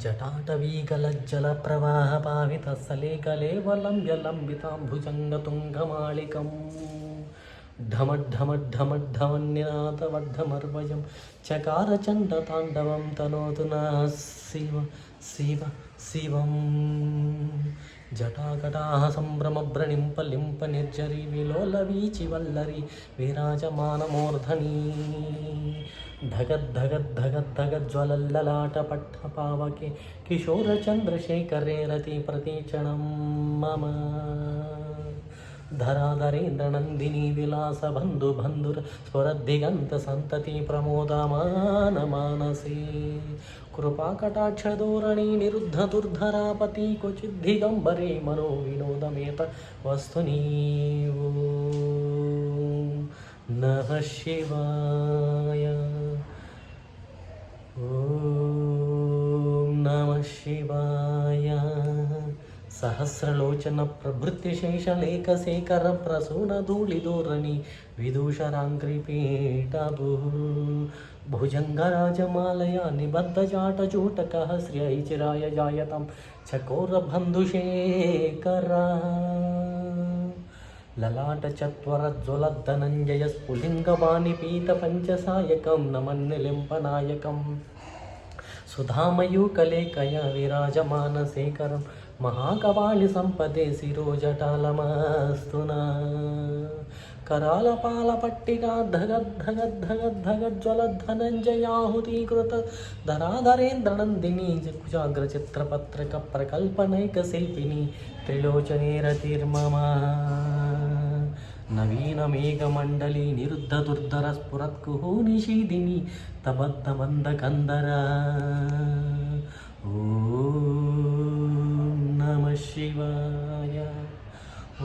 जटाटवीकलज्जलप्रवाहपावितसलेकलेवलम्ब्यलम्बिताम्भुजङ्गतुङ्गमालिकं ढमड्ढमड्ढमड्ढमन्निनाथवड्ढमर्वजं चकारचण्डताण्डवं तनोतु नः शिव शिव शिवम् जटाकटाः सम्भ्रमभ्रणिम्पलिम्पनिर्झरी विलोलवीचिवल्लरी विराजमानमूर्धनी धगद्धगद्धगद्धगज्ज्वलल्ललाटपट्टपावके किशोरचन्द्रशेखरे रतिप्रतीक्षणं मम धराधरेन्द्रनन्दिनी विलासबन्धुबन्धुर स्फुरद्दिगन्तसन्तति प्रमोदमानमानसे कृपाकटाक्षधोरणी निरुद्धदुर्धरापति क्वचिद्दिगम्बरे मनो विनोदमेत वस्तुनि नमः शिवाय ॐ नमः शिवाय सहस्रलोचन प्रभृतिशेषलेखशेखर प्रसूनधूलिधोरणि विदूषराङ्घ्रिपीठभू भुजङ्गराजमालया निबद्धजाटचूटकः श्रियैचिराय जायतं चकोरबन्धुशेखरा ललाटचत्वरज्ज्वलद्धनञ्जय स्फुलिङ्गवानिपीतपञ्चसायकं नमन्निलिम्पनायकं सुधामयूकलेकया विराजमानशेखरं महाकपालिसम्पदे शिरोजटालमस्तु नः करालपालपट्टिका धगद्धगद्धगद्धगज्ज्वलद्धनञ्जयाहुतीकृत धराधरेन्द्रनन्दिनी कुजाग्रचित्रपत्रकप्रकल्पनैकशिल्पिनी त्रिलोचने रतिर्मम नवीनमेघमण्डली निरुद्धदुर्धरस्फुरत्कुहूनिशीदिनी तबद्धमन्दकन्दरा ॐ नमः शिवाय ॐ